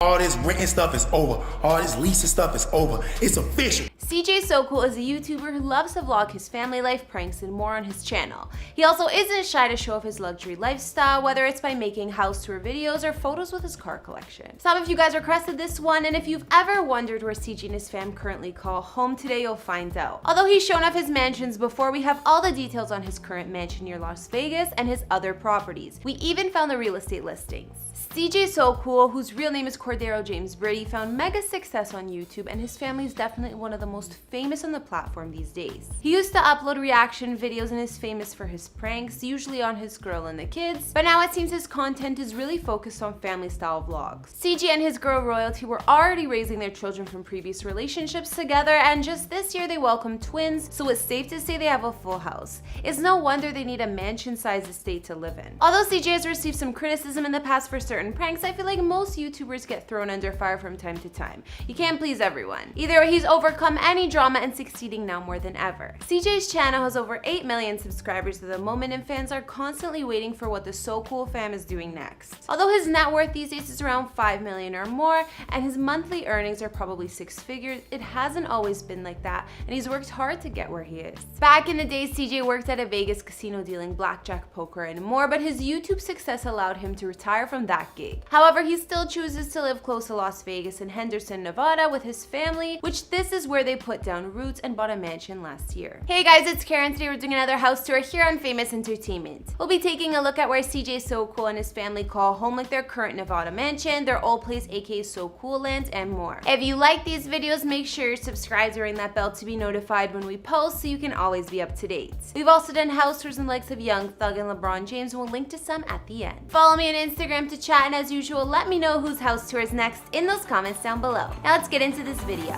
All this renting stuff is over. All this leasing stuff is over. It's official. CJ So Cool is a YouTuber who loves to vlog his family life, pranks, and more on his channel. He also isn't shy to show off his luxury lifestyle, whether it's by making house tour videos or photos with his car collection. Some of you guys requested this one, and if you've ever wondered where CJ and his fam currently call home, today you'll find out. Although he's shown off his mansions before, we have all the details on his current mansion near Las Vegas and his other properties. We even found the real estate listings. CJ So Cool, whose real name is Cordero James Brady, found mega success on YouTube, and his family is definitely one of the most famous on the platform these days. He used to upload reaction videos and is famous for his pranks, usually on his girl and the kids, but now it seems his content is really focused on family style vlogs. CJ and his girl Royalty were already raising their children from previous relationships together, and just this year they welcomed twins, so it's safe to say they have a full house. It's no wonder they need a mansion-sized estate to live in. Although CJ has received some criticism in the past for certain pranks, I feel like most YouTubers get thrown under fire from time to time. You can't please everyone. Either way, he's overcome any drama and succeeding now more than ever. CJ's channel has over 8 million subscribers at the moment, and fans are constantly waiting for what the So Cool fam is doing next. Although his net worth these days is around 5 million or more, and his monthly earnings are probably 6 figures, it hasn't always been like that, and he's worked hard to get where he is. Back in the day, CJ worked at a Vegas casino dealing blackjack, poker, and more, but his YouTube success allowed him to retire from that gig. However, he still chooses to live close to Las Vegas and Henderson, Nevada with his family, which this is where they put down roots and bought a mansion last year. Hey guys, it's Karen. Today we're doing another house tour here on Famous Entertainment. We'll be taking a look at where CJ So Cool and his family call home, like their current Nevada mansion, their old place aka So Cool Land, and more. If you like these videos, make sure you're subscribed and ring that bell to be notified when we post so you can always be up to date. We've also done house tours in the likes of Young Thug and LeBron James, and we'll link to some at the end. Follow me on Instagram to chat, and as usual, let me know whose house tour is next in those comments down below. Now let's get into this video.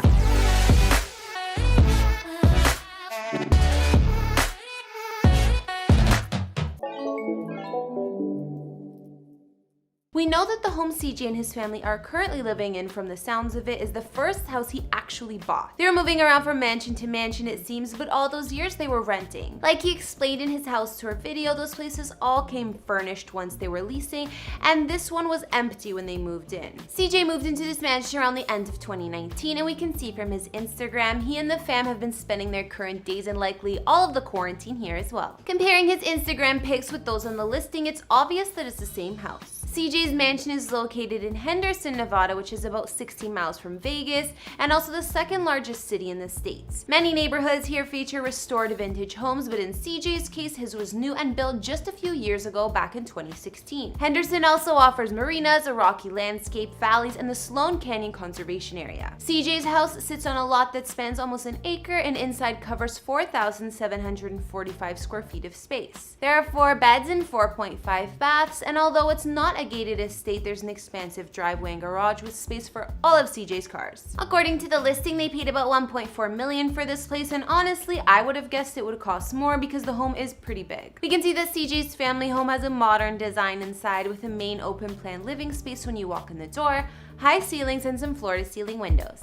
We know that the home CJ and his family are currently living in, from the sounds of it, is the first house he actually bought. They were moving around from mansion to mansion, it seems, but all those years they were renting. Like he explained in his house tour video, those places all came furnished once they were leasing, and this one was empty when they moved in. CJ moved into this mansion around the end of 2019, and we can see from his Instagram, he and the fam have been spending their current days and likely all of the quarantine here as well. Comparing his Instagram pics with those on the listing, it's obvious that it's the same house. CJ's mansion is located in Henderson, Nevada, which is about 16 miles from Vegas, and also the second largest city in the States. Many neighborhoods here feature restored vintage homes, but in CJ's case, his was new and built just a few years ago, back in 2016. Henderson also offers marinas, a rocky landscape, valleys, and the Sloan Canyon Conservation Area. CJ's house sits on a lot that spans almost an acre and inside covers 4,745 square feet of space. There are 4 beds and 4.5 baths, and although it's not a gated estate, there's an expansive driveway and garage with space for all of CJ's cars. According to the listing, they paid about $1.4 million for this place, and honestly, I would have guessed it would cost more because the home is pretty big. We can see that CJ's family home has a modern design inside with a main open plan living space when you walk in the door, high ceilings, and some floor-to-ceiling windows.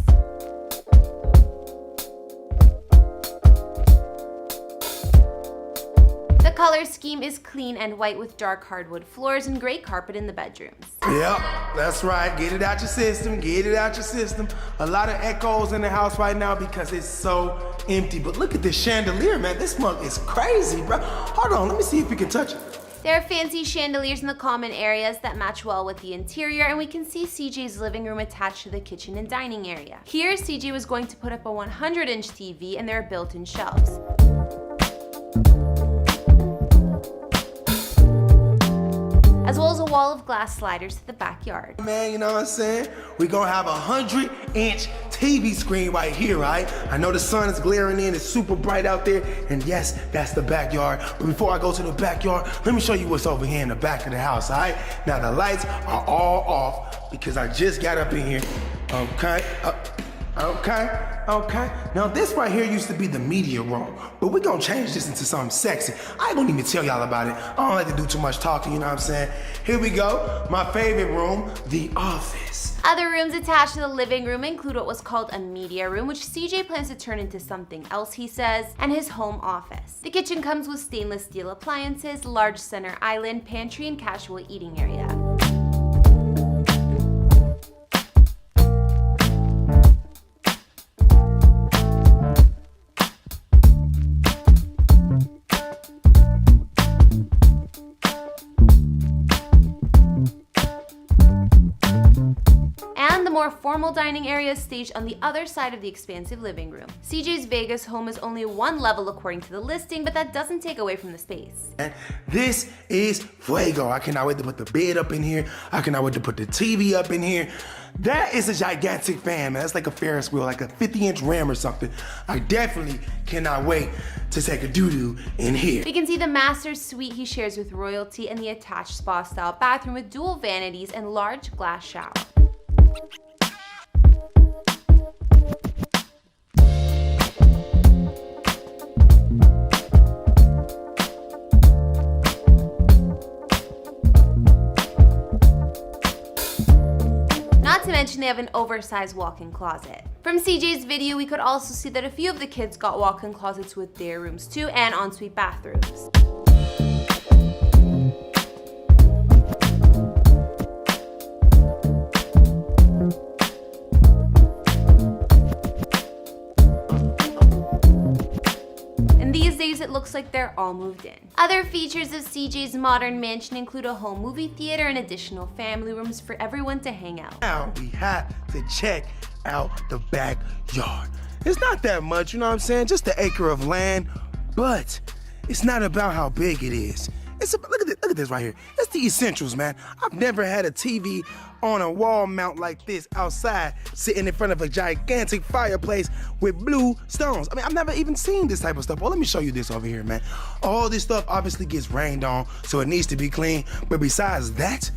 The color scheme is clean and white with dark hardwood floors and gray carpet in the bedrooms. Yep, that's right. Get it out your system. Get it out your system. A lot of echoes in the house right now because it's so empty. But look at this chandelier, man. This mug is crazy, bro. Hold on, let me see if we can touch it. There are fancy chandeliers in the common areas that match well with the interior, and we can see CJ's living room attached to the kitchen and dining area. Here, CJ was going to put up a 100-inch TV, and there are built-in shelves. As well as a wall of glass sliders to the backyard. Man, you know what I'm saying? We're gonna have a 100-inch TV screen right here, right? I know the sun is glaring in, it's super bright out there, and yes, that's the backyard. But before I go to the backyard, let me show you what's over here in the back of the house, all right? Now the lights are all off because I just got up in here, okay? Okay. Now this right here used to be the media room, but we're gonna change this into something sexy. I don't even tell y'all about it. I don't like to do too much talking, you know what I'm saying? Here we go, my favorite room, the office. Other rooms attached to the living room include what was called a media room, which CJ plans to turn into something else, he says, and his home office. The kitchen comes with stainless steel appliances, large center island, pantry, and casual eating area. more formal dining area is staged on the other side of the expansive living room. CJ's Vegas home is only one level according to the listing, but that doesn't take away from the space. This is fuego. I cannot wait to put the bed up in here. I cannot wait to put the TV up in here. That is a gigantic fan, man. That's like a Ferris wheel, like a 50-inch Ram or something. I definitely cannot wait to take a doo-doo in here. We can see the master suite he shares with royalty and the attached spa-style bathroom with dual vanities and large glass shower. Not to mention they have an oversized walk-in closet. From CJ's video, we could also see that a few of the kids got walk-in closets with their rooms too, and ensuite bathrooms. These days, it looks like they're all moved in. Other features of CJ's modern mansion include a home movie theater and additional family rooms for everyone to hang out. Now we have to check out the backyard. It's not that much, you know what I'm saying? Just an acre of land, but it's not about how big it is. Look at this right here. It's the essentials, man. I've never had a TV on a wall mount like this outside, sitting in front of a gigantic fireplace with blue stones. I mean, I've never even seen this type of stuff. Well, let me show you this over here, man. All this stuff obviously gets rained on, so it needs to be clean. But besides that,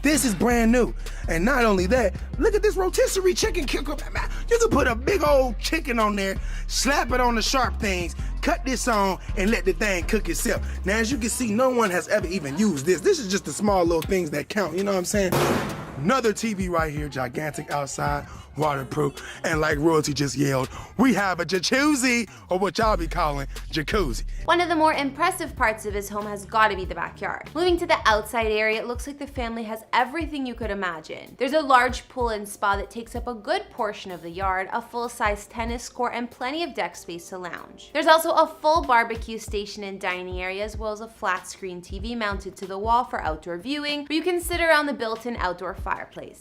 this is brand new. And not only that, look at this rotisserie chicken cooker. You can put a big old chicken on there, slap it on the sharp things, cut this on, and let the thing cook itself. Now, as you can see, no one has ever even used this. This is just the small little things that count, you know what I'm saying? Another TV right here, gigantic outside, waterproof, and like royalty just yelled, we have a jacuzzi, or what y'all be calling jacuzzi. One of the more impressive parts of his home has got to be the backyard. Moving to the outside area, it looks like the family has everything you could imagine. There's a large pool and spa that takes up a good portion of the yard, a full-size tennis court, and plenty of deck space to lounge. There's also a full barbecue station and dining area, as well as a flat-screen TV mounted to the wall for outdoor viewing, where you can sit around the built-in outdoor fireplace.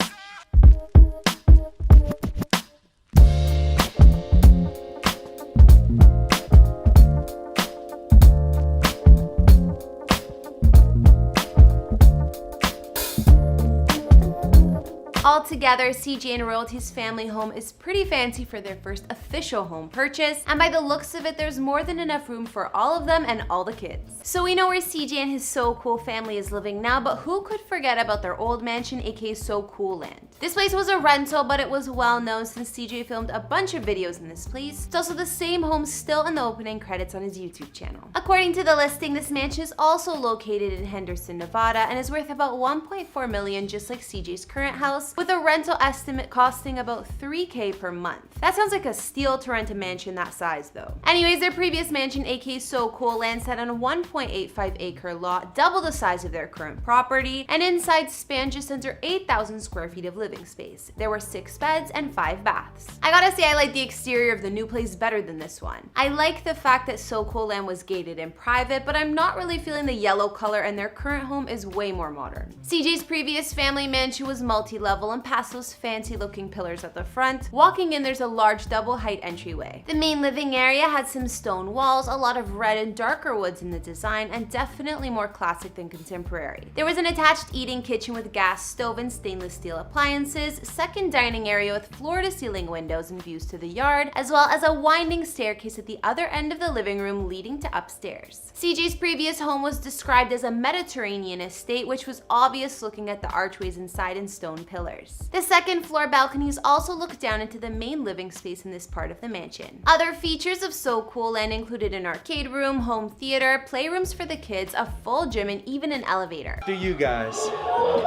Altogether, CJ and Royalty's family home is pretty fancy for their first official home purchase, and by the looks of it, there's more than enough room for all of them and all the kids. So we know where CJ and his So Cool family is living now, but who could forget about their old mansion, aka So Cool Land? This place was a rental, but it was well known since CJ filmed a bunch of videos in this place. It's also the same home still in the opening credits on his YouTube channel. According to the listing, this mansion is also located in Henderson, Nevada, and is worth about $1.4 million, just like CJ's current house, with a rental estimate costing about $3K per month. That sounds like a steal to rent a mansion that size though. Anyways, their previous mansion, aka So Cool Land, sat on a 1.85 acre lot, double the size of their current property, and inside spanned just under 8,000 square feet of living space. There were 6 beds and 5 baths. I gotta say, I like the exterior of the new place better than this one. I like the fact that So Cool Land was gated and private, but I'm not really feeling the yellow color, and their current home is way more modern. CJ's previous family mansion was multi-level and past those fancy looking pillars at the front. Walking in, there's a large double height entryway. The main living area had some stone walls, a lot of red and darker woods in the design, and definitely more classic than contemporary. There was an attached eating kitchen with gas stove and stainless steel appliances, second dining area with floor to ceiling windows and views to the yard, as well as a winding staircase at the other end of the living room leading to upstairs. CJ's previous home was described as a Mediterranean estate, which was obvious looking at the archways inside and stone pillars. The second floor balconies also look down into the main living space in this part of the mansion. Other features of So Cool Land included an arcade room, home theater, playrooms for the kids, a full gym, and even an elevator. Do you guys? Oh,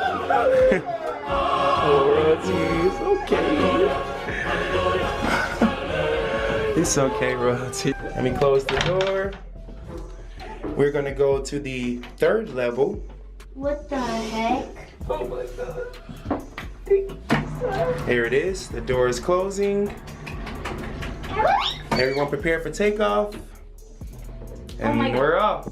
Royalty, it's okay. It's okay, Royalty. Let me close the door. We're gonna go to the 3rd level. What the heck? Oh my God. Here it is. The door is closing. Everyone prepare for takeoff. And we're off.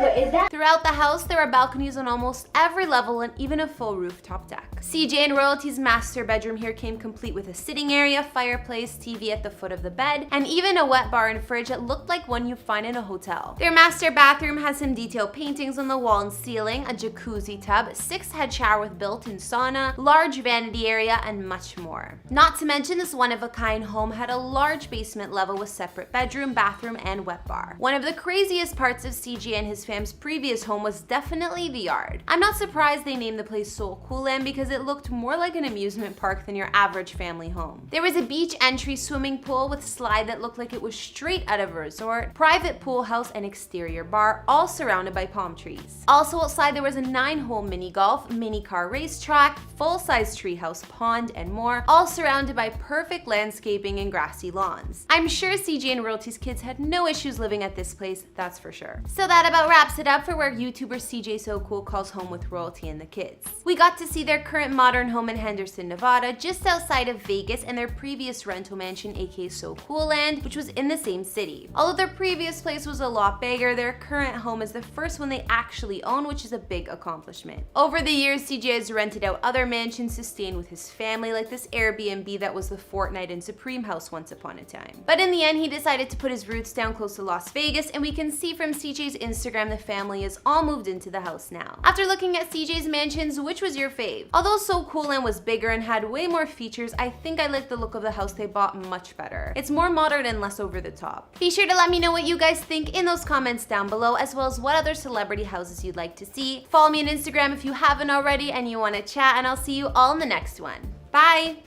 What is that? Throughout the house, there are balconies on almost every level and even a full rooftop deck. CJ and Royalty's master bedroom here came complete with a sitting area, fireplace, TV at the foot of the bed, and even a wet bar and fridge that looked like one you find in a hotel. Their master bathroom has some detailed paintings on the wall and ceiling, a jacuzzi tub, 6 head shower with built-in sauna, large vanity area, and much more. Not to mention, this one-of-a-kind home had a large basement level with separate bedroom, bathroom, and wet bar. One of the craziest parts of CJ and his fam's previous home was definitely the yard. I'm not surprised they named the place Soul Cool Land because it looked more like an amusement park than your average family home. There was a beach entry swimming pool with slide that looked like it was straight out of a resort, private pool house, and exterior bar, all surrounded by palm trees. Also outside there was a 9-hole mini golf, mini car racetrack, full-size treehouse pond, and more, all surrounded by perfect landscaping and grassy lawns. I'm sure CJ and Royalty's kids had no issues living at this place, that's for sure. So that about wraps it up for where YouTuber CJ So Cool calls home with Royalty and the kids. We got to see their current modern home in Henderson, Nevada, just outside of Vegas, and their previous rental mansion, aka So Cool Land, which was in the same city. Although their previous place was a lot bigger, their current home is the first one they actually own, which is a big accomplishment. Over the years, CJ has rented out other mansions to stay in with his family, like this Airbnb that was the Fortnite and Supreme house once upon a time. But in the end, he decided to put his roots down close to Las Vegas, and we can see from CJ's Instagram the family is all moved into the house now. After looking at CJ's mansions, which was your fave? Although So Cool Land was bigger and had way more features, I think I like the look of the house they bought much better. It's more modern and less over the top. Be sure to let me know what you guys think in those comments down below, as well as what other celebrity houses you'd like to see. Follow me on Instagram if you haven't already and you want to chat, and I'll see you all in the next one. Bye!